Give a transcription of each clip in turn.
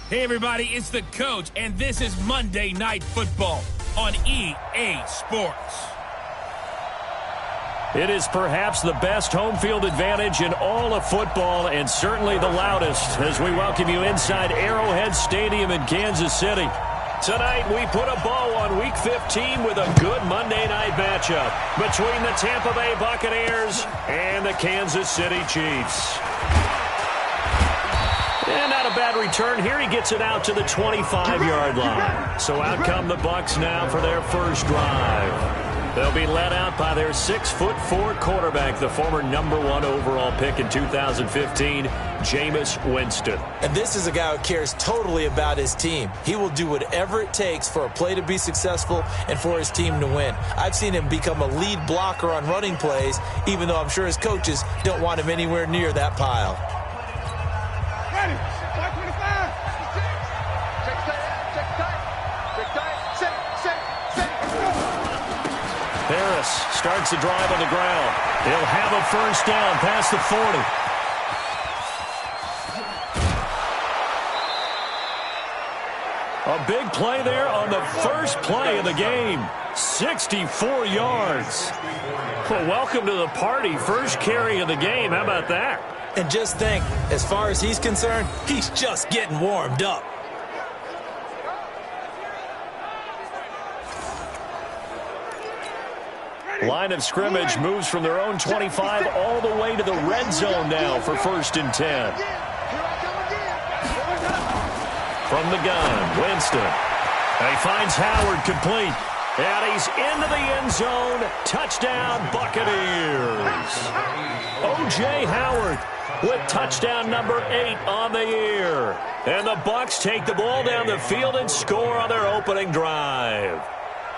Hey, everybody, it's the coach, and this is Monday Night Football on EA Sports. It is perhaps the best home field advantage in all of football, and certainly the loudest, as we welcome you inside Arrowhead Stadium in Kansas City. Tonight, we put a bow on Week 15 with a good Monday night matchup between the Tampa Bay Buccaneers and the Kansas City Chiefs. And not a bad return here. He gets it out to the 25-yard line. So out come the Bucs now for their first drive. They'll be led out by their 6'4" quarterback, the former #1 overall pick in 2015, Jameis Winston. And this is a guy who cares totally about his team. He will do whatever it takes for a play to be successful and for his team to win. I've seen him become a lead blocker on running plays, even though I'm sure his coaches don't want him anywhere near that pile. Harris starts the drive on the ground. He'll have a first down past the 40. A big play there on the first play of the game. 64 yards. Well, welcome to the party. First carry of the game. How about that? And just think, as far as he's concerned, he's just getting warmed up. Line of scrimmage moves from their own 25 all the way to the red zone now for 1st and 10. From the gun, Winston. And he finds Howard complete. And he's into the end zone. Touchdown, Buccaneers. O.J. Howard with touchdown number 8 on the year. And the Bucs take the ball down the field and score on their opening drive.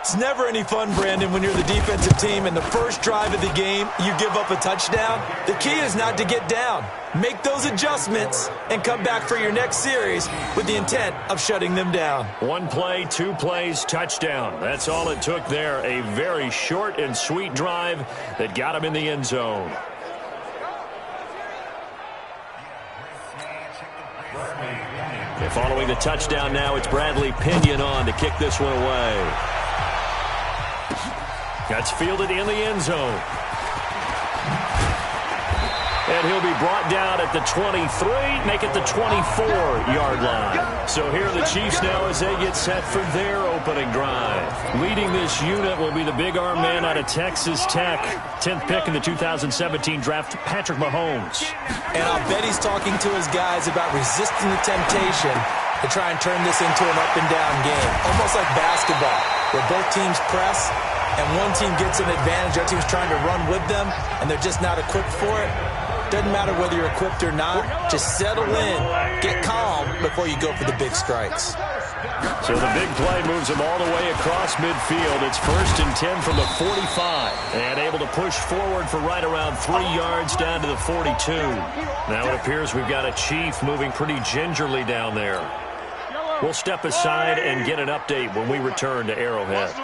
It's never any fun, Brandon, when you're the defensive team and the first drive of the game, you give up a touchdown. The key is not to get down. Make those adjustments and come back for your next series with the intent of shutting them down. 1 play, 2 plays, touchdown. That's all it took there. A very short and sweet drive that got him in the end zone. And following the touchdown now, it's Bradley Pinion on to kick this one away. That's fielded in the end zone. And he'll be brought down at the 23, make it the 24-yard line. So here are the Chiefs now as they get set for their opening drive. Leading this unit will be the big arm man out of Texas Tech. 10th pick in the 2017 draft, Patrick Mahomes. And I'll bet he's talking to his guys about resisting the temptation to try and turn this into an up-and-down game. Almost like basketball, where both teams press, and one team gets an advantage, the other team's trying to run with them, and they're just not equipped for it. Doesn't matter whether you're equipped or not. Just settle in, get calm before you go for the big strikes. So the big play moves them all the way across midfield. It's 1st and 10 from the 45. And able to push forward for right around 3 yards down to the 42. Now it appears we've got a Chief moving pretty gingerly down there. We'll step aside and get an update when we return to Arrowhead.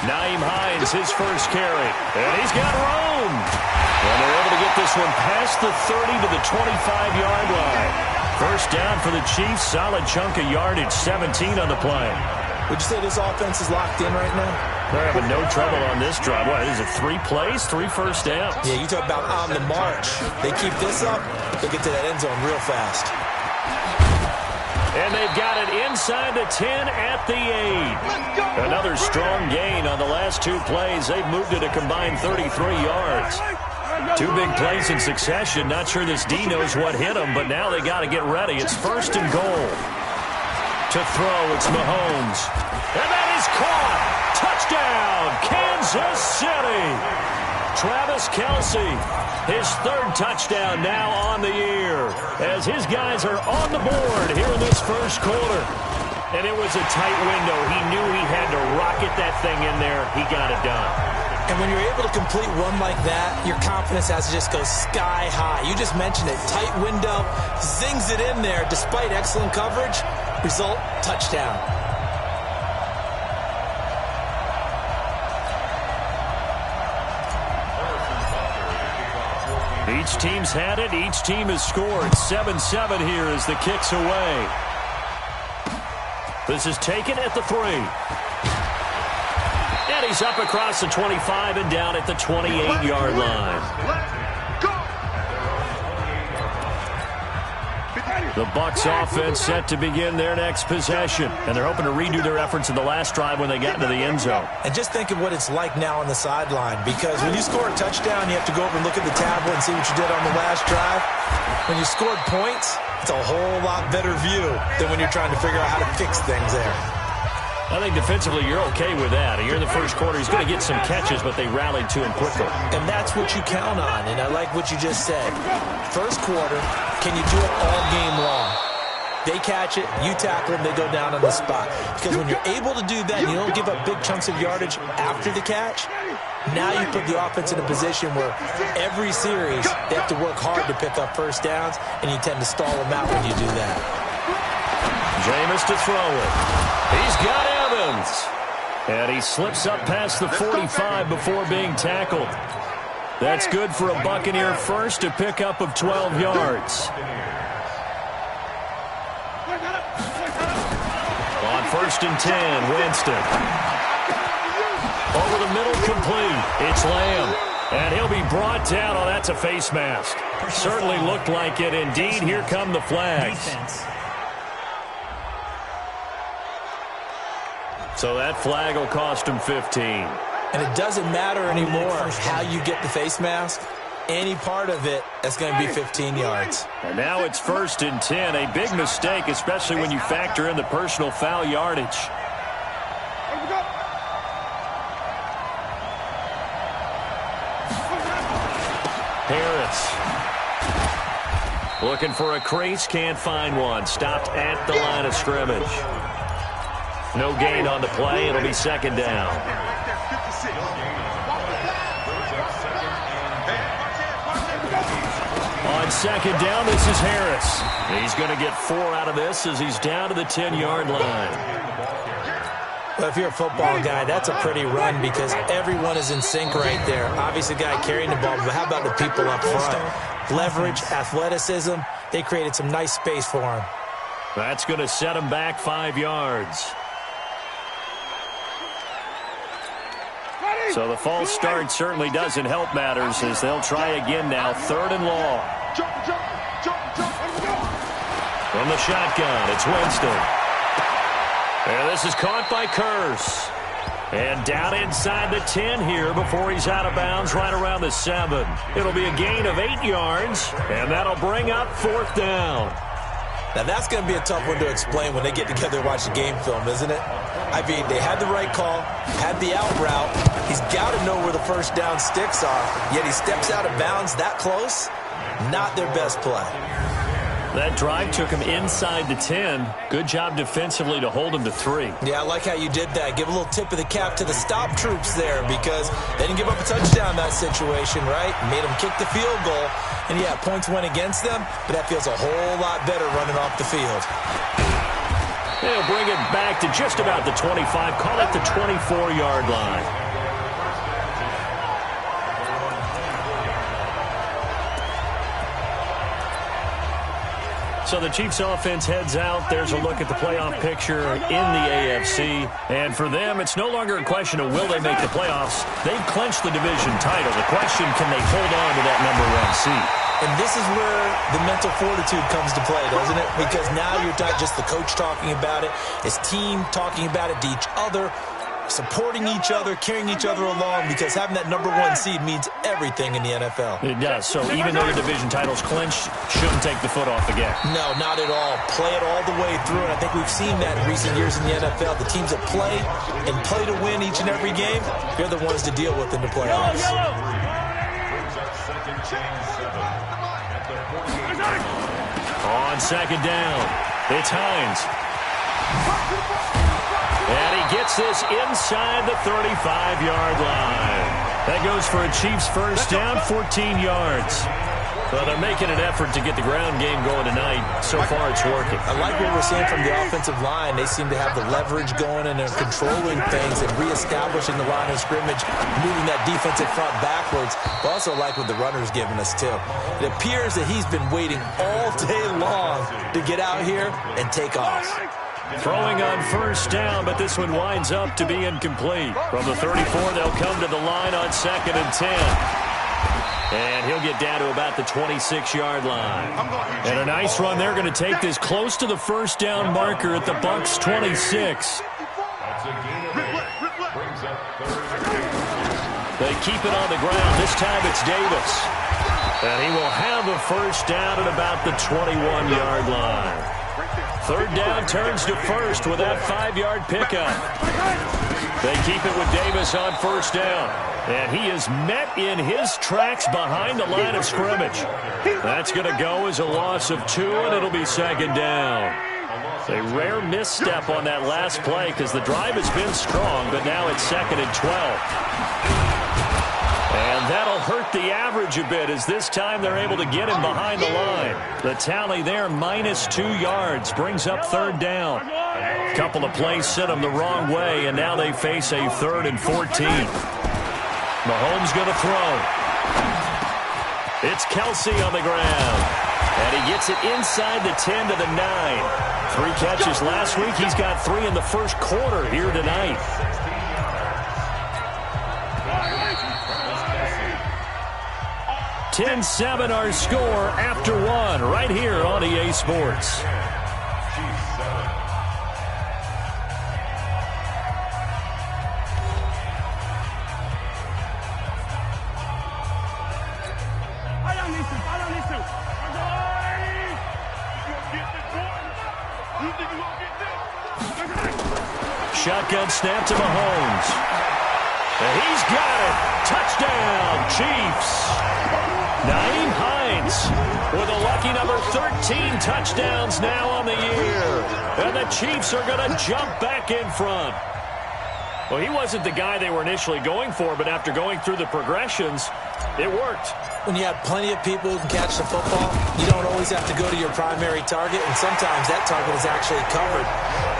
Nyheim Hines, his first carry. And he's got room. And they're able to get this one past the 30 to the 25-yard line. First down for the Chiefs. Solid chunk of yardage, 17 on the play. Would you say this offense is locked in right now? They're having no trouble on this drive. What, is it 3 plays, 3 first downs? Yeah, you talk about on the march. They keep this up, they'll get to that end zone real fast. And they've got it inside the 10 at the 8. Another strong gain on the last 2 plays. They've moved it a combined 33 yards. 2 big plays in succession. Not sure this D knows what hit them, but now they got to get ready. It's 1st and goal. To throw, it's Mahomes. And that is caught. Touchdown, Kansas City. Travis Kelce, his 3rd touchdown now on the year, as his guys are on the board here in this first quarter. And it was a tight window. He knew he had to rocket that thing in there. He got it done. And when you're able to complete one like that, your confidence has to just go sky high. You just mentioned it. Tight window, zings it in there despite excellent coverage. Result, touchdown. Each team's had it. Each team has scored. 7-7 here as the kick's away. This is taken at the 3. And he's up across the 25 and down at the 28-yard line. The Bucs offense set to begin their next possession. And they're hoping to redo their efforts in the last drive when they got into the end zone. And just think of what it's like now on the sideline. Because when you score a touchdown, you have to go over and look at the tablet and see what you did on the last drive. When you scored points, it's a whole lot better view than when you're trying to figure out how to fix things there. I think defensively you're okay with that. Here in the first quarter, he's going to get some catches, but they rallied to him quickly. And that's what you count on, and I like what you just said. First quarter, can you do it all game long? They catch it, you tackle them, they go down on the spot. Because when you're able to do that and you don't give up big chunks of yardage after the catch, now you put the offense in a position where every series they have to work hard to pick up first downs, and you tend to stall them out when you do that. Jameis to throw it. He's got Evans. And he slips up past the 45 before being tackled. That's good for a Buccaneer first, a pickup of 12 yards. On 1st and 10, Winston. Over the middle, complete. It's Lamb. And he'll be brought down. Oh, that's a face mask. Certainly looked like it. Indeed, here come the flags. So that flag will cost him 15. And it doesn't matter anymore how you get the face mask. Any part of it, that's going to be 15 yards. And now it's 1st and 10. A big mistake, especially when you factor in the personal foul yardage. Harris. Looking for a crease, can't find one. Stopped at the line of scrimmage. No gain on the play. It'll be 2nd down. On 2nd down, this is Harris. He's going to get 4 out of this as he's down to the 10-yard line. Well, if you're a football guy, that's a pretty run because everyone is in sync right there. Obviously, the guy carrying the ball, but how about the people up front? Leverage, athleticism, they created some nice space for him. That's going to set him back 5 yards. So the false start certainly doesn't help matters as they'll try again now. 3rd and long. From the shotgun, it's Winston. And this is caught by Curse. And down inside the 10 here before he's out of bounds right around the 7. It'll be a gain of 8 yards, and that'll bring up 4th down. Now, that's going to be a tough one to explain when they get together and watch the game film, isn't it? I mean, they had the right call, had the out route. He's got to know where the first down sticks are, yet he steps out of bounds that close. Not their best play. That drive took him inside the 10. Good job defensively to hold him to 3. Yeah, I like how you did that. Give a little tip of the cap to the stop troops there because they didn't give up a touchdown in that situation, right? Made them kick the field goal. And, yeah, points went against them, but that feels a whole lot better running off the field. They'll bring it back to just about the 25. Call it the 24-yard line. So the Chiefs offense heads out. There's a look at the playoff picture in the AFC. And for them, it's no longer a question of will they make the playoffs. They've clinched the division title. The question, can they hold on to that #1 seed? And this is where the mental fortitude comes to play, doesn't it? Because now you're not just the coach talking about it. It's team talking about it to each other, supporting each other, carrying each other along, because having that #1 seed means everything in the NFL. It does. So even though the division title's clinched, shouldn't take the foot off the gas. No, not at all. Play it all the way through, and I think we've seen that in recent years in the NFL. The teams that play and play to win each and every game, they're the ones to deal with in the playoffs. On 2nd down, it's Hines. And he gets this inside the 35-yard line. That goes for a Chiefs first down, 14 yards. Well, they're making an effort to get the ground game going tonight. So far, it's working. I like what we're seeing from the offensive line. They seem to have the leverage going, and they're controlling things and reestablishing the line of scrimmage, moving that defensive front backwards. But also like what the runner's giving us, too. It appears that he's been waiting all day long to get out here and take off. Throwing on first down, but this one winds up to be incomplete. From the 34, they'll come to the line on 2nd and 10. And he'll get down to about the 26-yard line. And a nice run. They're going to take this close to the first down marker at the Bucs' 26. They keep it on the ground. This time it's Davis. And he will have a first down at about the 21-yard line. 3rd down turns to first with that 5-yard pickup. They keep it with Davis on first down. And he is met in his tracks behind the line of scrimmage. That's going to go as a loss of 2, and it'll be 2nd down. A rare misstep on that last play because the drive has been strong, but now it's 2nd and 12. And that'll hurt the average a bit as this time they're able to get him behind the line. The tally there, -2 yards, brings up 3rd down. A couple of plays sent them the wrong way, and now they face a 3rd and 14. Mahomes going to throw. It's Kelsey on the ground. And he gets it inside the 10 to the 9. 3 catches last week. He's got 3 in the first quarter here tonight. 10-7 our score after 1 right here on EA Sports. Shotgun snap to Mahomes. And he's got it. Touchdown, Chiefs. Naeem Hines with a lucky number 13 touchdowns now on the year. And the Chiefs are going to jump back in front. Well, he wasn't the guy they were initially going for, but after going through the progressions, it worked. When you have plenty of people who can catch the football, you don't always have to go to your primary target, and sometimes that target is actually covered.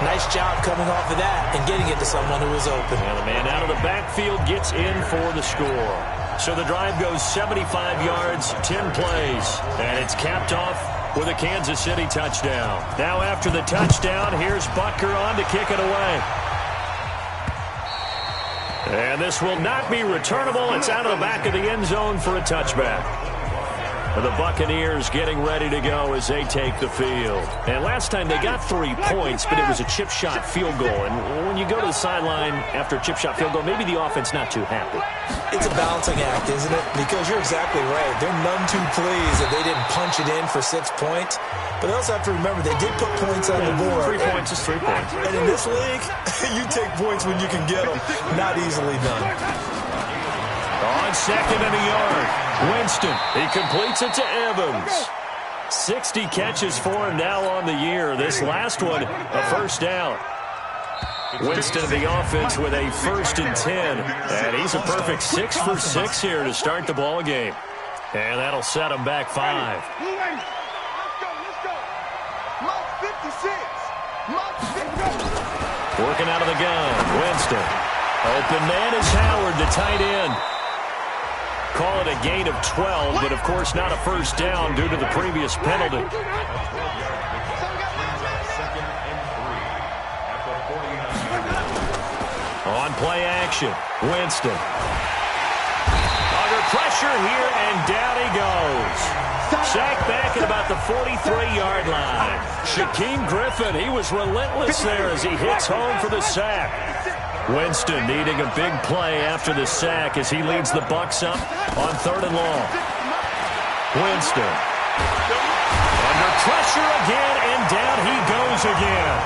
Nice job coming off of that and getting it to someone who was open. And the man out of the backfield gets in for the score. So the drive goes 75 yards, 10 plays, and it's capped off with a Kansas City touchdown. Now after the touchdown, here's Butker on to kick it away. And this will not be returnable. It's out of the back of the end zone for a touchback. The Buccaneers getting ready to go as they take the field. And last time they got 3 points, but it was a chip shot field goal. And when you go to the sideline after a chip shot field goal, maybe the offense not too happy. It's a balancing act, isn't it? Because you're exactly right. They're none too pleased that they didn't punch it in for 6 points. But they also have to remember they did put points on the board. 3 points is 3 points. And in this league, you take points when you can get them. Not easily done. On 2nd and a yard, Winston. He completes it to Evans. 60 catches for him now on the year. This last one, a first down. Winston, the offense, with a 1st and 10. And he's a perfect 6 for 6 here to start the ball game. And that'll set him back 5. Working out of the gun, Winston. Open man is Howard, the tight end. Call it a gain of 12, but of course not a first down due to the previous penalty. On play action, Winston. Under pressure here, and down he goes. Sacked back at about the 43-yard line. Shaquem Griffin, he was relentless there as he hits home for the sack. Winston needing a big play after the sack as he leads the Bucs up on 3rd and long. Winston. Under pressure again, and down he goes again.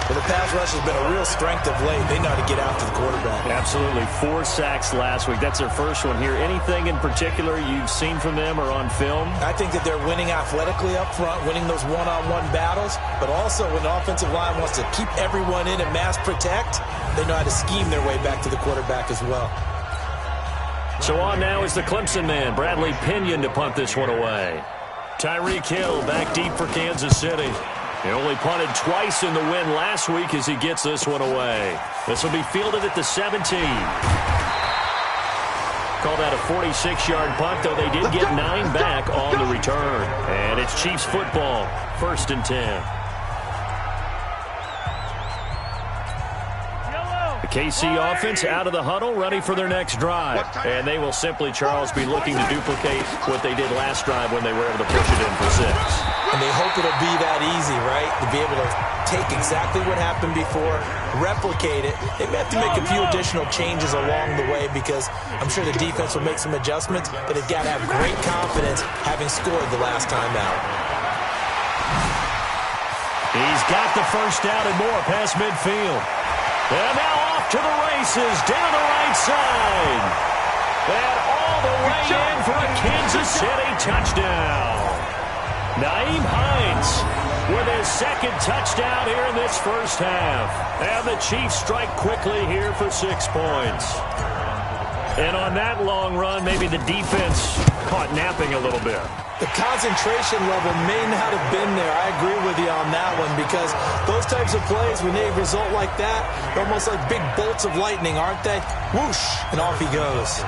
Well, the pass rush has been a real strength of late. They know how to get out to the quarterback. Absolutely. 4 sacks last week. That's their first one here. Anything in particular you've seen from them or on film? I think that they're winning athletically up front, winning those one-on-one battles, but also when the offensive line wants to keep everyone in and mass protect, they know how to scheme their way back to the quarterback as well. So on now is the Clemson man, Bradley Pinion, to punt this one away. Tyreek Hill back deep for Kansas City. He only punted twice in the win last week as he gets this one away. This will be fielded at the 17. Call that a 46-yard punt, though they did get 9 back on the return. And it's Chiefs football, 1st and 10. The KC offense out of the huddle, ready for their next drive. And they will simply, Charles, be looking to duplicate what they did last drive when they were able to push it in for 6. And they hope it'll be that easy, right? To be able to take exactly what happened before, replicate it. They may have to make a few additional changes along the way because I'm sure the defense will make some adjustments, but they've got to have great confidence having scored the last time out. He's got the first down and more past midfield. And now off to the races down the right side. And all the way in for a Kansas City touchdown. Nyheim Hines with his 2nd touchdown here in this first half. And the Chiefs strike quickly here for 6 points. And on that long run, maybe the defense caught napping a little bit. The concentration level may not have been there. I agree with you on that one because those types of plays, when they result like that, they're almost like big bolts of lightning, aren't they? Whoosh, and off he goes.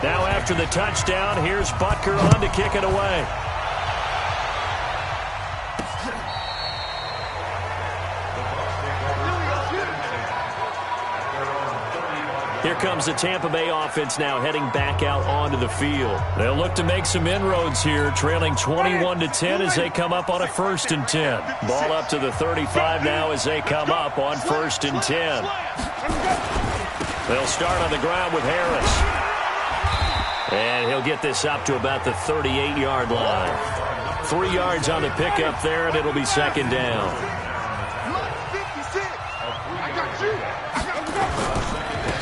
Now after the touchdown, here's Butker on to kick it away. Here comes the Tampa Bay offense now heading back out onto the field. They'll look to make some inroads here, trailing 21-10 as they come up on a 1st and 10. Ball up to the 35 now as they come up on 1st and 10. They'll start on the ground with Harris. And he'll get this up to about the 38-yard line. 3 yards on the pickup there, and it'll be 2nd down.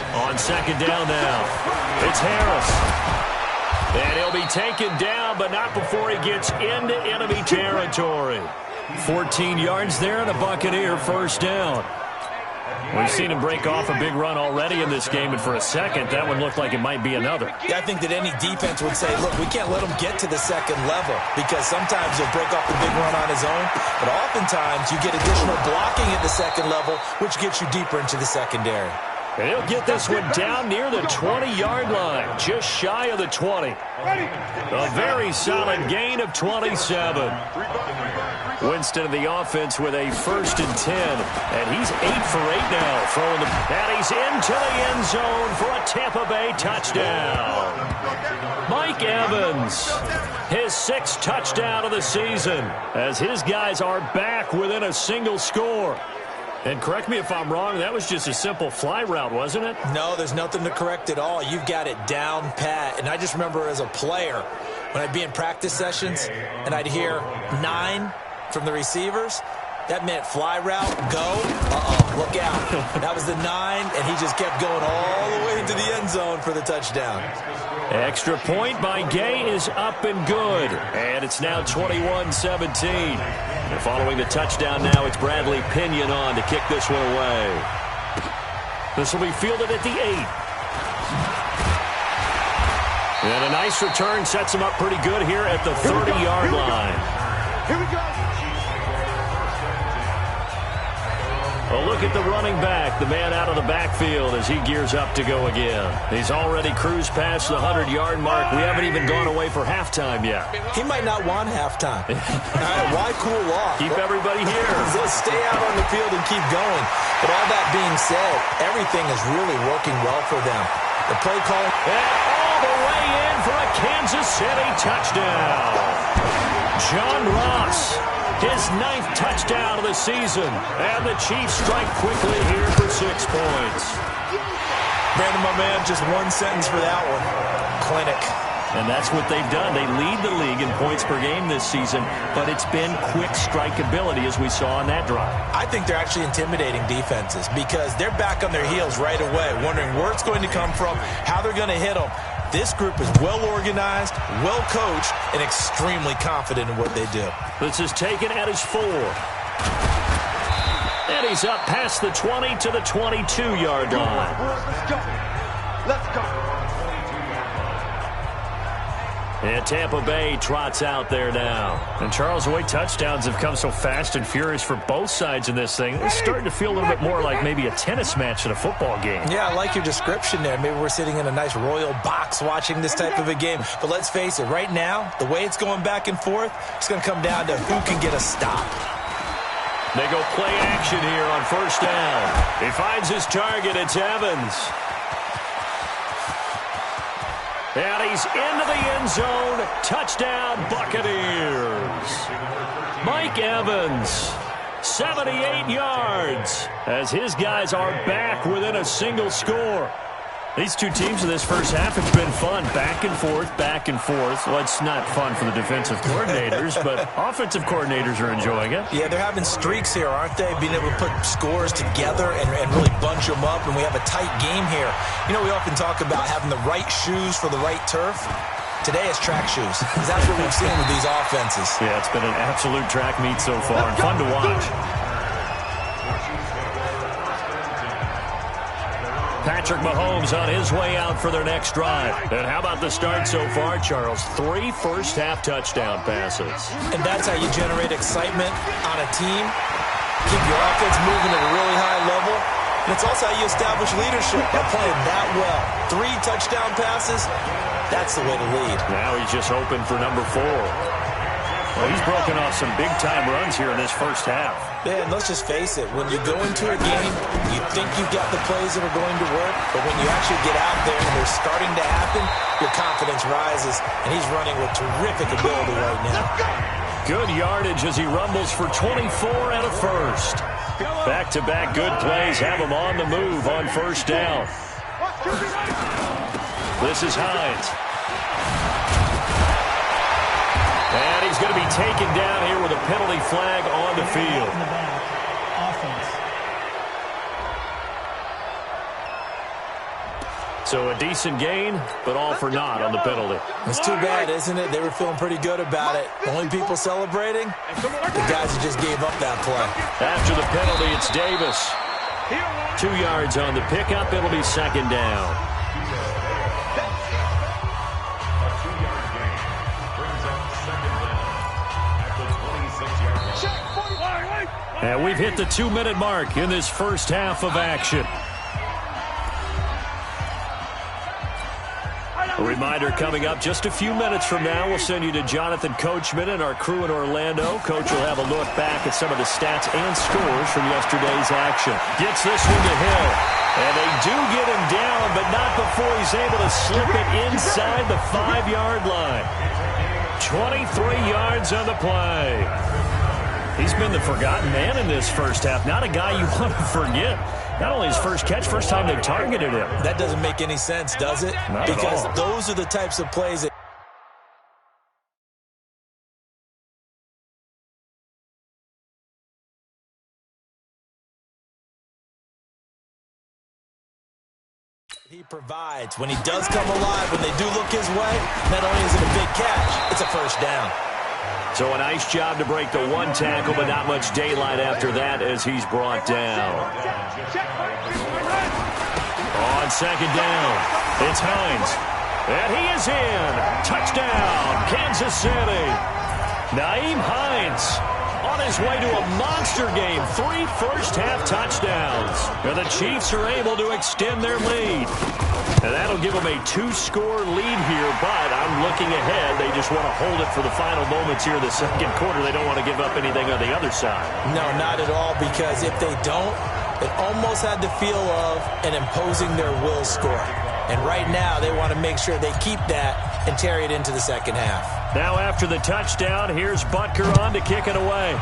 On 2nd down now, it's Harris. And he'll be taken down, but not before he gets into enemy territory. 14 yards there and a Buccaneer 1st down. We've seen him break off a big run already in this game, and for a second, that one looked like it might be another. Yeah, I think that any defense would say, look, we can't let him get to the 2nd level because sometimes he'll break off the big run on his own, but oftentimes you get additional blocking at the 2nd level, which gets you deeper into the secondary. And he'll get this one down near the 20-yard line, just shy of the 20. A very solid gain of 27. Winston of the offense with a 1st and 10. And he's 8 for 8 now, throwing the... And he's into the end zone for a Tampa Bay touchdown. Mike Evans, his 6th touchdown of the season, as his guys are back within a single score. And correct me if I'm wrong, that was just a simple fly route, wasn't it? No, there's nothing to correct at all. You've got it down pat. And I just remember as a player, when I'd be in practice sessions and I'd hear 9 from the receivers, that meant fly route, go, look out. That was the 9, and he just kept going all the way into the end zone for the touchdown. Extra point by Gay is up and good. And it's now 21-17. And following the touchdown now, it's Bradley Pinion on to kick this one away. This will be fielded at the 8. And a nice return sets him up pretty good here at the 30-yard line. Here we go. Well, look at the running back, the man out of the backfield as he gears up to go again. He's already cruised past the 100-yard mark. We haven't even gone away for halftime yet. He might not want halftime. Why cool off? Keep everybody here. Let's stay out on the field and keep going. But all that being said, everything is really working well for them. The play call. And all the way in for a Kansas City touchdown. John Ross, his 9th touchdown of the season. And the Chiefs strike quickly here for 6 points. Brandon, my man, just one sentence for that one. Clinic. And that's what they've done. They lead the league in points per game this season, but it's been quick strike ability as we saw on that drive. I think they're actually intimidating defenses because they're back on their heels right away, wondering where it's going to come from, how they're going to hit them. This group is well organized, well coached, and extremely confident in what they do. This is taken at his 4. And he's up past the 20 to the 22-yard line. Let's go. Let's go. And Tampa Bay trots out there now. And Charles, the way touchdowns have come so fast and furious for both sides in this thing, it's starting to feel a little bit more like maybe a tennis match than a football game. Yeah, I like your description there. Maybe we're sitting in a nice royal box watching this type of a game. But let's face it, right now, the way it's going back and forth, it's going to come down to who can get a stop. They go play action here on first down. He finds his target. It's Evans. And he's into the end zone. Touchdown, Buccaneers. Mike Evans, 78 yards, as his guys are back within a single score. These two teams in this first half, it's been fun. Back and forth, back and forth. Well, it's not fun for the defensive coordinators, but offensive coordinators are enjoying it. Yeah, they're having streaks here, aren't they? Being able to put scores together and really bunch them up, and we have a tight game here. You know, we often talk about having the right shoes for the right turf. Today it's track shoes. That's what we've seen with these offenses. Yeah, it's been an absolute track meet so far, and fun to watch. Patrick Mahomes on his way out for their next drive. And how about the start so far, Charles? 3 first-half touchdown passes. And that's how you generate excitement on a team. Keep your offense moving at a really high level. And it's also how you establish leadership by playing that well. 3 touchdown passes, that's the way to lead. Now he's just hoping for number 4. Well, he's broken off some big-time runs here in this first half. Yeah, and let's just face it. When you go into a game, you think you've got the plays that are going to work, but when you actually get out there and they're starting to happen, your confidence rises, and he's running with terrific ability right now. Good yardage as he rumbles for 24 and a first. Back-to-back good plays have him on the move on first down. This is Hines. And he's going to be taken down here with a penalty flag on the field. So a decent gain, but all for naught on the penalty. It's too bad, isn't it? They were feeling pretty good about it. Only people celebrating, the guys who just gave up that play. After the penalty, it's Davis. 2 yards on the pickup. It'll be second down. And we've hit the 2-minute mark in this first half of action. A reminder coming up just a few minutes from now. We'll send you to Jonathan Coachman and our crew in Orlando. Coach will have a look back at some of the stats and scores from yesterday's action. Gets this one to Hill. And they do get him down, but not before he's able to slip it inside the 5-yard line. 23 yards on the play. He's been the forgotten man in this first half. Not a guy you want to forget. Not only his first catch, first time they've targeted him. That doesn't make any sense, does it? Not because at all. Those are the types of plays that he provides. When he does come alive, when they do look his way, not only is it a big catch, it's a first down. So a nice job to break the 1 tackle, but not much daylight after that as he's brought down. On second down, it's Hines. And he is in. Touchdown, Kansas City. Nyheim Hines on his way to a monster game. 3 first-half touchdowns. And the Chiefs are able to extend their lead. And that'll give them a 2-score lead here, but I'm looking ahead. They just want to hold it for the final moments here in the second quarter. They don't want to give up anything on the other side. No, not at all, because if they don't, it almost had the feel of an imposing their will score. And right now, they want to make sure they keep that and carry it into the second half. Now after the touchdown, here's Butker on to kick it away.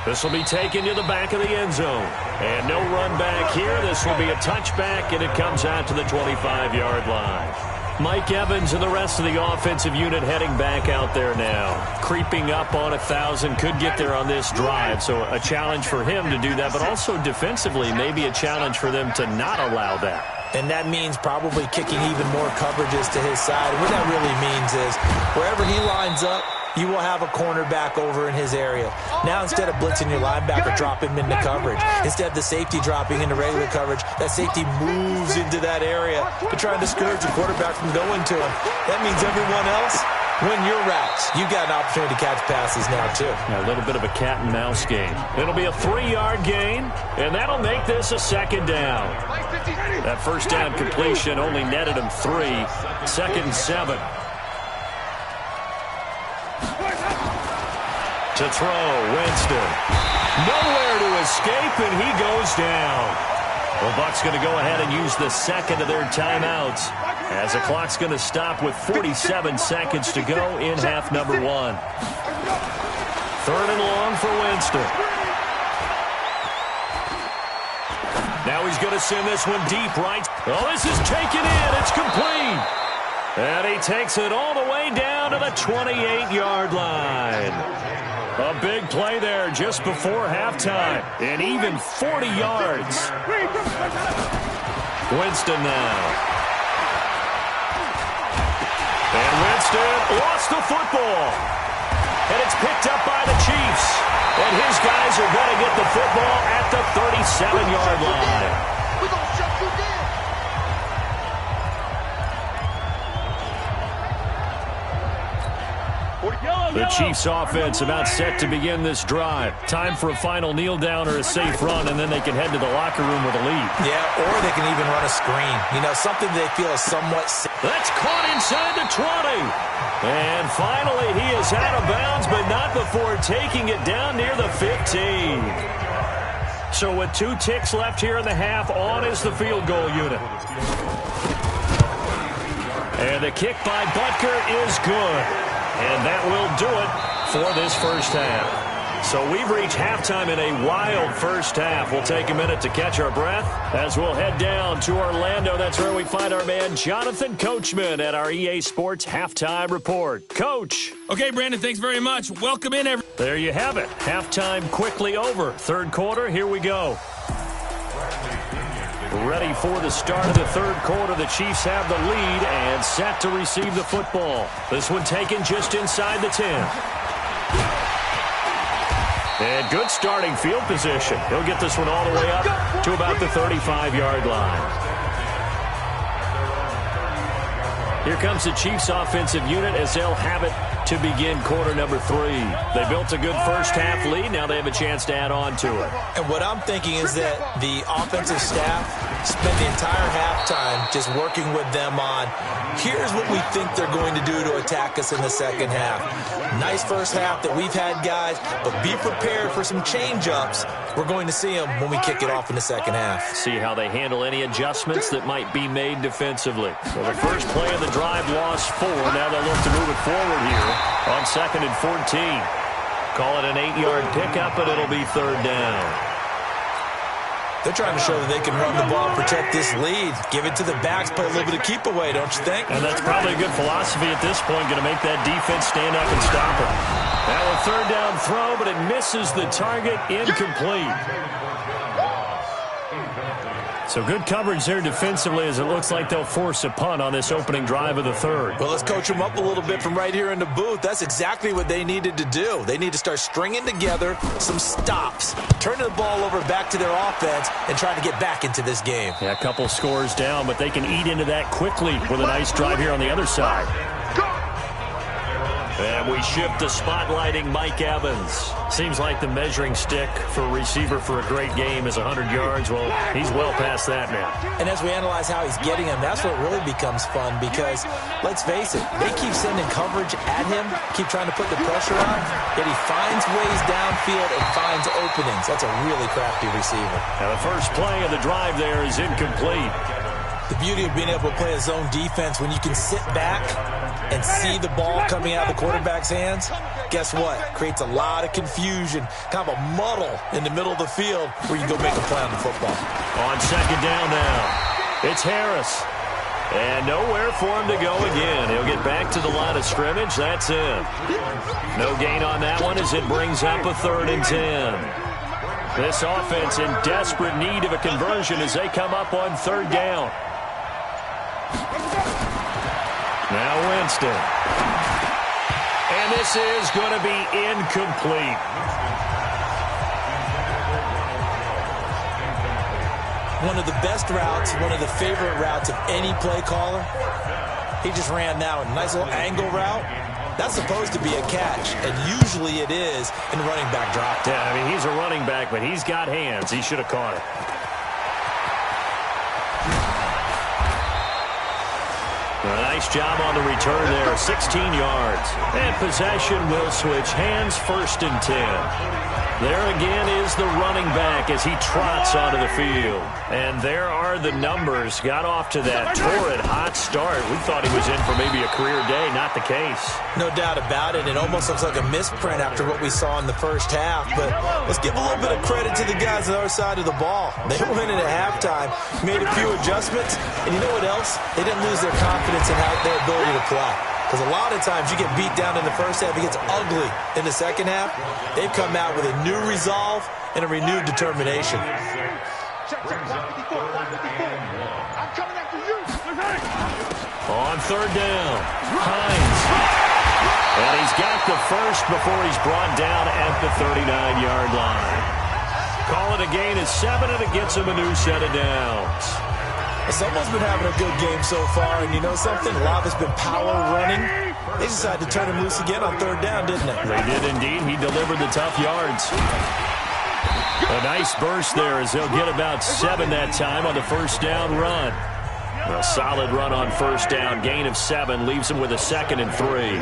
This will be taken to the back of the end zone. And no run back here. This will be a touchback, and it comes out to the 25-yard line. Mike Evans and the rest of the offensive unit heading back out there now. Creeping up on 1,000, could get there on this drive. So a challenge for him to do that, but also defensively, maybe a challenge for them to not allow that. And that means probably kicking even more coverages to his side. What that really means is wherever he lines up, you will have a cornerback over in his area. Now, instead of blitzing your linebacker, drop him into coverage. Instead of the safety dropping into regular coverage, that safety moves into that area to try and discourage the quarterback from going to him. That means everyone else, win your routes. You got an opportunity to catch passes now, too. A little bit of a cat and mouse game. It'll be a 3-yard gain, and that'll make this a second down. That first down completion only netted him 3. Second and 7. To throw, Winston. Nowhere to escape, and he goes down. The Bucs going to go ahead and use the second of their timeouts, as the clock's going to stop with 47 seconds to go in half number 1. Third and long for Winston. Now he's going to send this one deep right. Oh, this is taken in. It's complete. And he takes it all the way down to the 28-yard line. A big play there just before halftime. And even 40 yards. Winston now. And Winston lost the football. And it's picked up by the Chiefs. And his guys are going to get the football at the 37-yard line. We're going to shut you down. The Chiefs offense about set to begin this drive. Time for a final kneel down or a safe run, and then they can head to the locker room with a lead. Yeah, or they can even run a screen. You know, something they feel is somewhat safe. That's caught inside the 20. And finally he is out of bounds, but not before taking it down near the 15. So with 2 ticks left here in the half, on is the field goal unit. And the kick by Butker is good. And that will do it for this first half. So we've reached halftime in a wild first half. We'll take a minute to catch our breath as we'll head down to Orlando. That's where we find our man Jonathan Coachman at our EA Sports Halftime Report. Coach. Okay, Brandon, thanks very much. Welcome in, everyone. There you have it. Halftime quickly over. Third quarter, here we go. Ready for the start of the third quarter. The Chiefs have the lead and set to receive the football. This one taken just inside the 10. And good starting field position. He'll get this one all the way up to about the 35-yard line. Here comes the Chiefs offensive unit as they'll have it to begin quarter number 3. They built a good first half lead. Now they have a chance to add on to it. And what I'm thinking is that the offensive staff spent the entire halftime just working with them on, here's what we think they're going to do to attack us in the second half. Nice first half that we've had, guys, but be prepared for some change-ups. We're going to see them when we kick it off in the second half. See how they handle any adjustments that might be made defensively. Well, the first play of the drive lost 4. Now they'll look to move it forward here on 2nd and 14. Call it an 8-yard pickup, and it'll be third down. They're trying to show that they can run the ball and protect this lead. Give it to the backs, play a little bit of keep away, don't you think? And that's probably a good philosophy at this point, going to make that defense stand up and stop it. Now a third down throw, but it misses the target, incomplete. So good coverage there defensively as it looks like they'll force a punt on this opening drive of the third. Well, let's coach them up a little bit from right here in the booth. That's exactly what they needed to do. They need to start stringing together some stops, turning the ball over back to their offense, and trying to get back into this game. Yeah, a couple scores down, but they can eat into that quickly with a nice drive here on the other side. And we shift to spotlighting Mike Evans. Seems like the measuring stick for a receiver for a great game is 100 yards. Well, he's well past that now. And as we analyze how he's getting them, that's what really becomes fun because, let's face it, they keep sending coverage at him, keep trying to put the pressure on, yet he finds ways downfield and finds openings. That's a really crafty receiver. Now the first play of the drive there is incomplete. The beauty of being able to play a zone defense when you can sit back and see the ball coming out of the quarterback's hands, guess what? Creates a lot of confusion, kind of a muddle in the middle of the field where you can go make a play on the football. On second down now, it's Harris. And nowhere for him to go again. He'll get back to the line of scrimmage. That's it. No gain on that one as it brings up a 3rd and 10. This offense in desperate need of a conversion as they come up on 3rd down. Now Winston. And this is going to be incomplete. One of the best routes, one of the favorite routes of any play caller. He just ran that one. Nice little angle route. That's supposed to be a catch, and usually it is in running back drop. Yeah, I mean, he's a running back, but he's got hands. He should have caught it. A nice job on the return there, 16 yards. And possession will switch hands, 1st and 10. There again is the running back as he trots onto the field. And there are the numbers. Got off to that torrid hot start. We thought he was in for maybe a career day. Not the case. No doubt about it. It almost looks like a misprint after what we saw in the first half. But let's give a little bit of credit to the guys on the other side of the ball. They went in at halftime, made a few adjustments, and you know what else? They didn't lose their confidence in their ability to play. Because a lot of times you get beat down in the first half, it gets ugly in the second half. They've come out with a new resolve and a renewed determination. On 3rd down, Hines. And he's got the first before he's brought down at the 39-yard line. Call it a gain of 7, and it gets him a new set of downs. Someone's been having a good game so far, and you know something? A lot of it's been power running. They decided to turn him loose again on 3rd down, didn't they? They did indeed. He delivered the tough yards. A nice burst there as they'll get about 7 that time on the 1st down run. A solid run on 1st down. Gain of 7 leaves him with a 2nd and 3.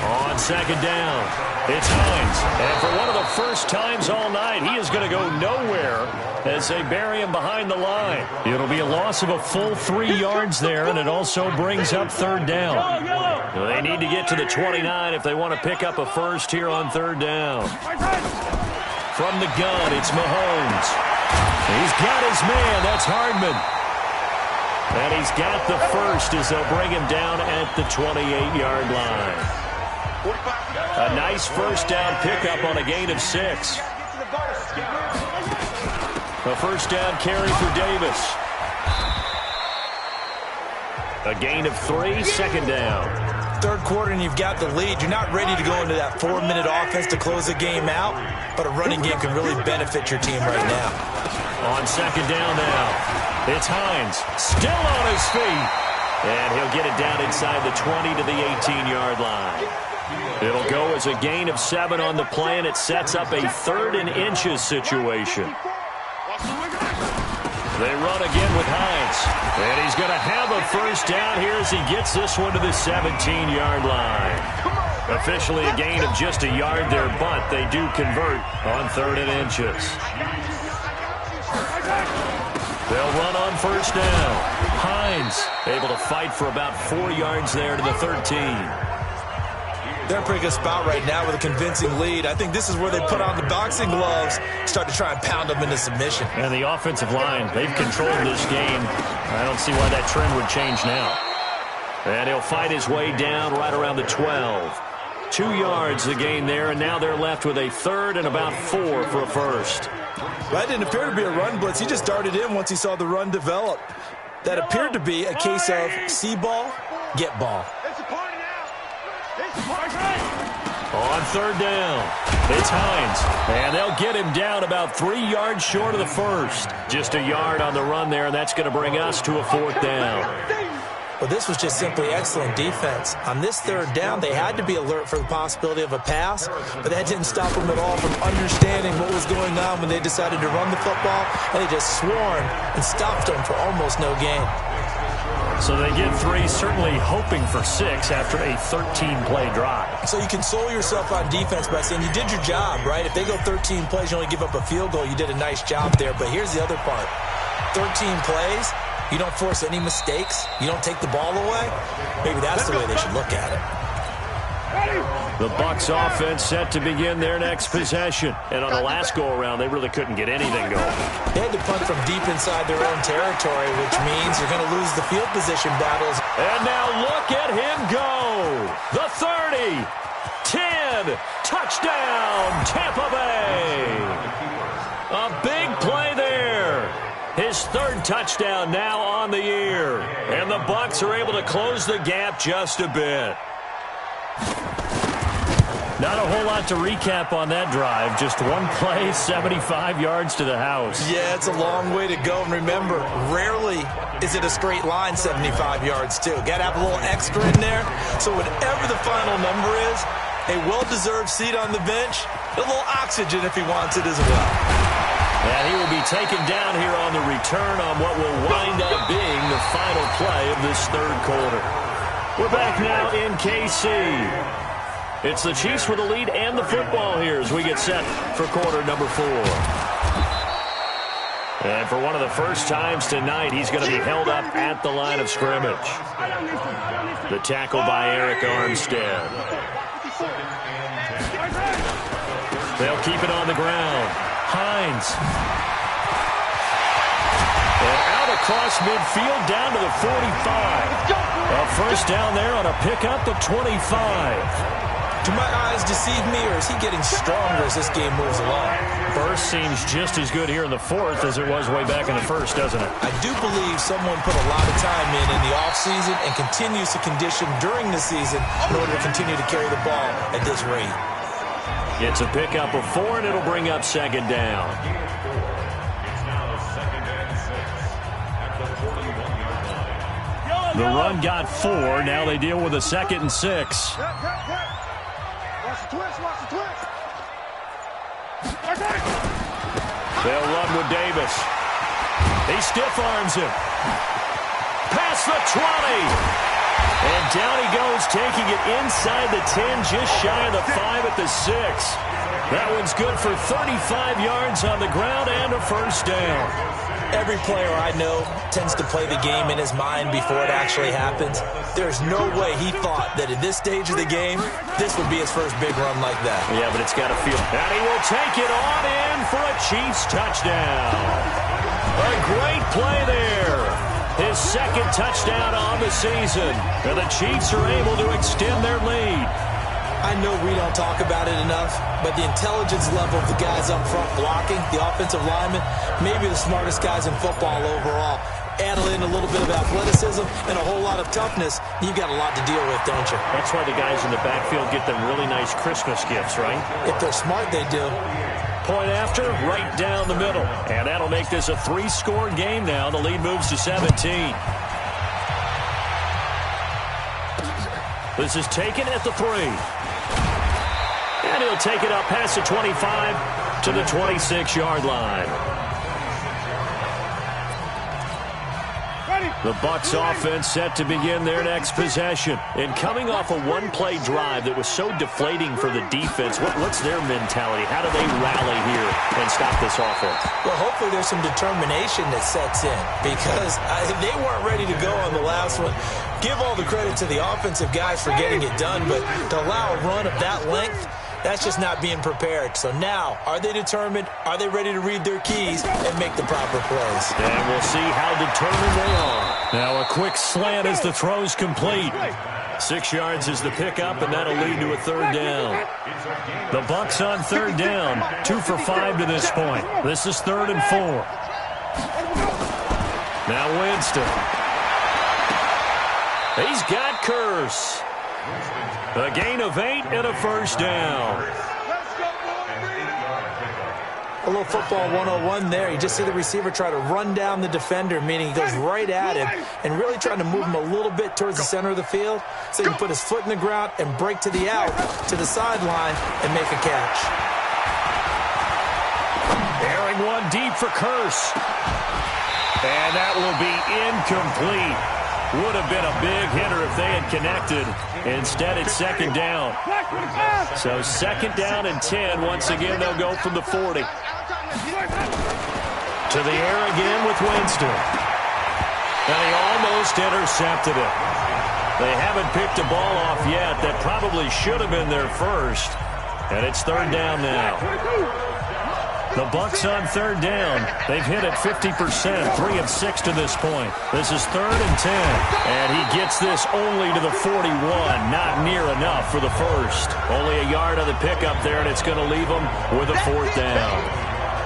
On 2nd down, it's Hines. And for one of the first times all night, he is going to go nowhere as they bury him behind the line. It'll be a loss of a full 3 yards there, and it also brings up 3rd down. They need to get to the 29 if they want to pick up a first here on 3rd down. From the gun, it's Mahomes. He's got his man. That's Hardman. And he's got the first as they'll bring him down at the 28-yard line. A nice 1st down pickup on a gain of 6. A 1st down carry for Davis. A gain of 3, 2nd down. 3rd quarter and you've got the lead. You're not ready to go into that 4-minute offense to close the game out, but a running game can really benefit your team right now. On 2nd down now, it's Hines, still on his feet, and he'll get it down inside the 20 to the 18-yard line. It'll go as a gain of 7 on the play, and it sets up a 3rd and inches situation. They run again with Hines, and he's going to have a 1st down here as he gets this one to the 17-yard line. Officially a gain of just a yard there, but they do convert on 3rd and inches. They'll run on 1st down. Hines able to fight for about 4 yards there to the 13. They're in a pretty good spot right now with a convincing lead. I think this is where they put on the boxing gloves, start to try and pound them into submission. And the offensive line, they've controlled this game. I don't see why that trend would change now. And he'll fight his way down right around the 12. 2 yards the gain there, and now they're left with a 3rd and about 4 for a first. That didn't appear to be a run blitz. He just darted in once he saw the run develop. That appeared to be a case of see ball, get ball. On 3rd down, it's Hines, and they'll get him down about 3 yards short of the first. Just a yard on the run there, and that's going to bring us to a 4th down. Well, this was just simply excellent defense. On this 3rd down, they had to be alert for the possibility of a pass, but that didn't stop them at all from understanding what was going on when they decided to run the football, and they just swarmed and stopped them for almost no gain. So they get 3, certainly hoping for 6 after a 13-play drive. So you console yourself on defense by saying you did your job, right? If they go 13 plays, you only give up a field goal, you did a nice job there. But here's the other part. 13 plays, you don't force any mistakes, you don't take the ball away. Maybe that's the way they should look at it. The Bucs offense set to begin their next possession. And on the last go-around, they really couldn't get anything going. They had to punt from deep inside their own territory, which means you're going to lose the field position battles. And now look at him go. The 30, 10, touchdown, Tampa Bay. A big play there. His 3rd touchdown now on the year. And the Bucs are able to close the gap just a bit. Not a whole lot to recap on that drive. Just one play, 75 yards to the house. Yeah, it's a long way to go. And remember, rarely is it a straight line 75 yards, too. Got to have a little extra in there. So whatever the final number is, a well-deserved seat on the bench, a little oxygen if he wants it as well. And he will be taken down here on the return on what will wind up being the final play of this third quarter. We're back now in KC. It's the Chiefs with the lead and the football here as we get set for quarter number 4. And for one of the first times tonight, he's going to be held up at the line of scrimmage. The tackle by Eric Armstead. They'll keep it on the ground. Hines. And out across midfield down to the 45. A first down there on a pickup at 25. Do my eyes deceive me, or is he getting stronger as this game moves along? Burst seems just as good here in the fourth as it was way back in the first, doesn't it? I do believe someone put a lot of time in the offseason and continues to condition during the season in order to continue to carry the ball at this rate. It's a pickup of 4, and it'll bring up second down. The run got 4. Now they deal with a 2nd and 6. They'll run with Davis. He stiff-arms him. Past the 20. And down he goes, taking it inside the 10, just shy of the 5 at the 6. That one's good for 35 yards on the ground and a first down. Every player I know tends to play the game in his mind before it actually happens. There's no way he thought that at this stage of the game, this would be his first big run like that. Yeah, but it's got to feel. And he will take it on in for a Chiefs touchdown. A great play there. His second touchdown on the season. And the Chiefs are able to extend their lead. I know we don't talk about it enough, but the intelligence level of the guys up front blocking, the offensive linemen, maybe the smartest guys in football overall. Add in a little bit of athleticism and a whole lot of toughness, you've got a lot to deal with, don't you? That's why the guys in the backfield get them really nice Christmas gifts, right? If they're smart, they do. Point after, right down the middle. And that'll make this a 3-score game now. The lead moves to 17. This is taken at the 3. And he'll take it up past the 25 to the 26-yard line. The Bucs offense set to begin their next possession. And coming off a one-play drive that was so deflating for the defense, what's their mentality? How do they rally here and stop this offense? Well, hopefully there's some determination that sets in because they weren't ready to go on the last one. Give all the credit to the offensive guys for getting it done, but to allow a run of that length, that's just not being prepared. So now, are they determined? Are they ready to read their keys and make the proper plays? And we'll see how determined they are. Now a quick slant as the throw's complete. 6 yards is the pickup, and that'll lead to a third down. The Bucs on third down, 2 for 5 to this point. This is 3rd and 4. Now Winston. He's got Curse. A gain of 8 and a first down. A little football 101 there. You just see the receiver try to run down the defender, meaning he goes right at him and really trying to move him a little bit towards the center of the field so he can put his foot in the ground and break to the out, to the sideline, and make a catch. Airing one deep for Curse. And that will be incomplete. Would have been a big hitter if they had connected. Instead, it's second down. So second down and 10. Once again, they'll go from the 40. To the air again with Winston. And he almost intercepted it. They haven't picked a ball off yet. That probably should have been their first. And it's third down now. The Bucs on third down. They've hit it 50%, 3 of 6 to this point. This is 3rd and 10. And he gets this only to the 41. Not near enough for the first. Only a yard on the pickup there, and it's going to leave him with a fourth down.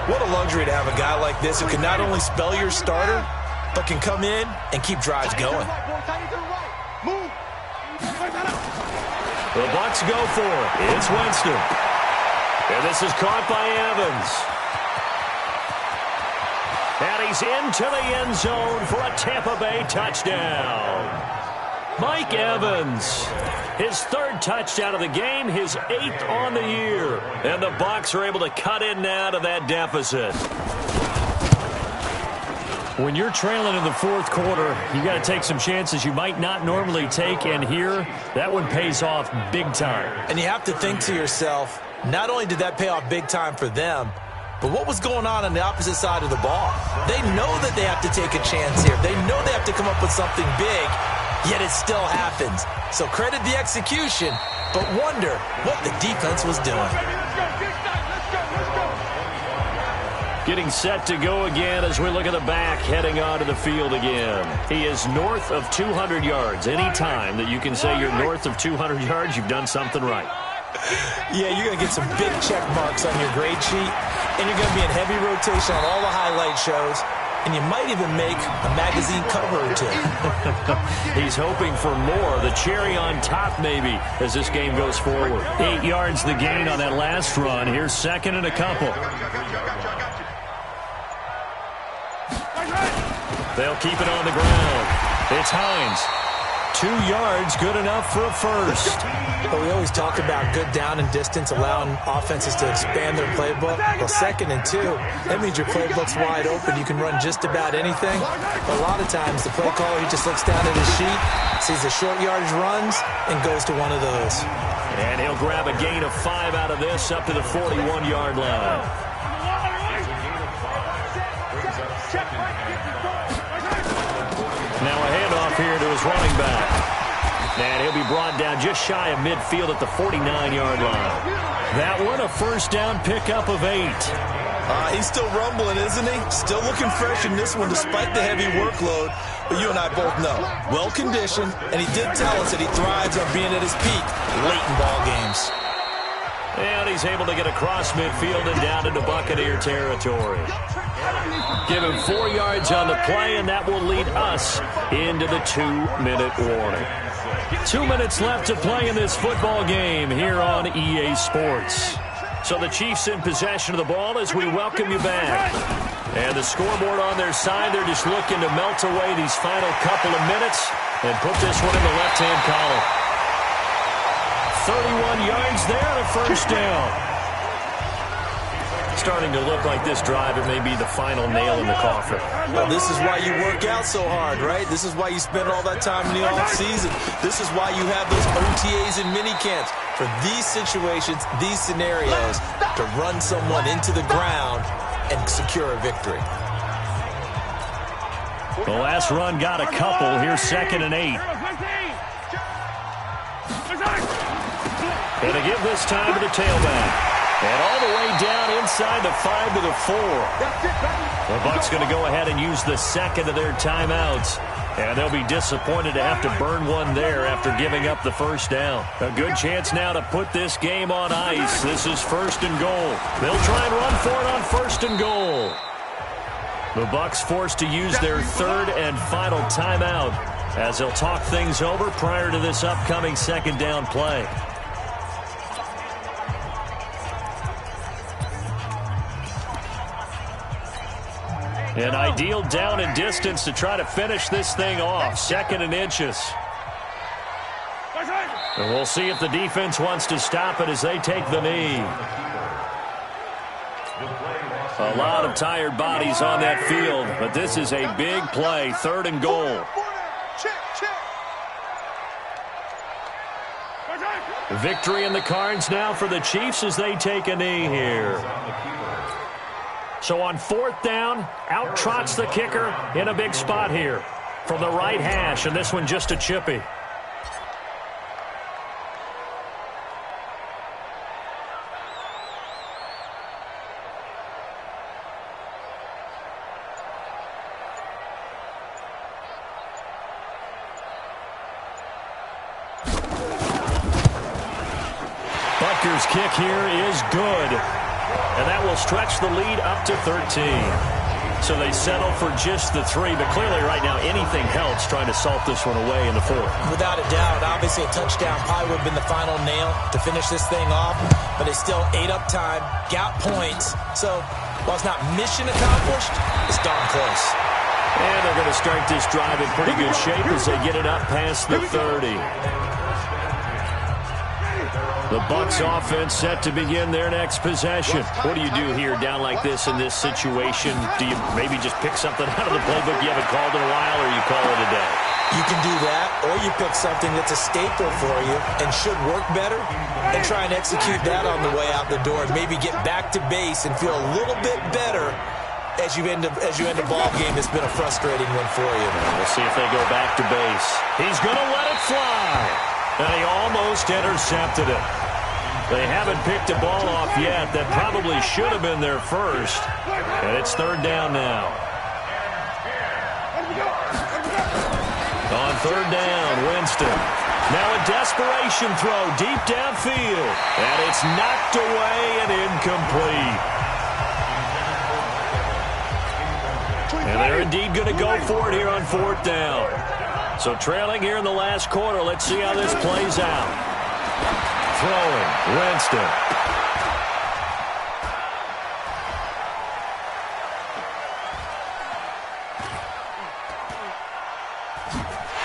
What a luxury to have a guy like this who can not only spell your starter, but can come in and keep drives going. The Bucs go for it. It's Winston. And this is caught by Evans. And he's into the end zone for a Tampa Bay touchdown. Mike Evans, his third touchdown of the game, his 8th on the year. And the Bucs are able to cut in now to that deficit. When you're trailing in the fourth quarter, you got to take some chances you might not normally take, and here, that one pays off big time. And you have to think to yourself, not only did that pay off big time for them, but what was going on the opposite side of the ball? They know that they have to take a chance here. They know they have to come up with something big, yet it still happens. So credit the execution, but wonder what the defense was doing. Getting set to go again as we look at the back heading onto the field again. He is north of 200 yards. Any time that you can say you're north of 200 yards, you've done something right. Yeah, you're going to get some big check marks on your grade sheet, and you're going to be in heavy rotation on all the highlight shows, and you might even make a magazine cover or two. He's hoping for more, the cherry on top maybe, as this game goes forward. 8 yards the gain on that last run. Here's second and a couple. They'll keep it on the ground. It's Hines. 2 yards, good enough for a first. But we always talk about good down and distance, allowing offenses to expand their playbook. Well, 2nd and 2, that means your playbook's wide open. You can run just about anything. But a lot of times, the play caller, he just looks down at his sheet, sees the short yardage runs, and goes to one of those. And he'll grab a gain of 5 out of this up to the 41-yard line. Now a handoff here to his running back. And he'll be brought down just shy of midfield at the 49-yard line. That one, a first down pickup of 8. He's still rumbling, isn't he? Still looking fresh in this one despite the heavy workload. But you and I both know, well-conditioned, and he did tell us that he thrives on being at his peak late in ball games. And he's able to get across midfield and down into Buccaneer territory. Give him 4 yards on the play, and that will lead us into the 2-minute warning. 2 minutes left to play in this football game here on EA Sports. So the Chiefs in possession of the ball as we welcome you back. And the scoreboard on their side, they're just looking to melt away these final couple of minutes and put this one in the left-hand column. 31 yards there and a first down. Starting to look like this drive, it may be the final nail in the coffin. Well, this is why you work out so hard, right? This is why you spend all that time in the offseason. This is why you have those OTAs and minicamps. For these situations, these scenarios, to run someone into the ground and secure a victory. The last run got a couple. Here's 2nd and 8. And to give this time to the tailback. And all the way down inside the 5 to the 4. The Bucs going to go ahead and use the second of their timeouts. And they'll be disappointed to have to burn one there after giving up the first down. A good chance now to put this game on ice. This is 1st and goal. They'll try and run for it on 1st and goal. The Bucs forced to use their 3rd and final timeout as they'll talk things over prior to this upcoming 2nd down play. An ideal down and distance to try to finish this thing off. 2nd and inches. And we'll see if the defense wants to stop it as they take the knee. A lot of tired bodies on that field, but this is a big play. 3rd and goal. Victory in the cards now for the Chiefs as they take a knee here. So on 4th down, out trots the kicker in a big spot here from the right hash, and this one just a chippy. Butker's kick here is good. And that will stretch the lead up to 13. So they settle for just the 3, but clearly right now anything helps trying to salt this one away in the 4th. Without a doubt, obviously a touchdown probably would have been the final nail to finish this thing off, but they still ate up time, got points. So while it's not mission accomplished, it's darn close. And they're going to start this drive in pretty good shape as they get it up past the 30. The Bucs offense set to begin their next possession. What do you do here down like this in this situation? Do you maybe just pick something out of the playbook you haven't called in a while, or you call it a day? You can do that, or you pick something that's a staple for you and should work better and try and execute that on the way out the door. Maybe get back to base and feel a little bit better as you end a ball game that's been a frustrating one for you. We'll see if they go back to base. He's going to let it fly. And he almost intercepted it. They haven't picked a ball off yet. That probably should have been their first. And it's 3rd down now. On 3rd down, Winston. Now a desperation throw deep downfield. And it's knocked away and incomplete. And they're indeed going to go for it here on 4th down. So trailing here in the last quarter. Let's see how this plays out. Throwing, Winston.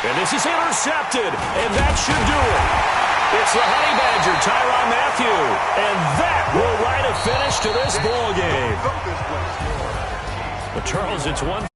And this is intercepted, and that should do it. It's the Honey Badger, Tyrann Mathieu, and that will write a finish to this ball game. But Charles, it's one.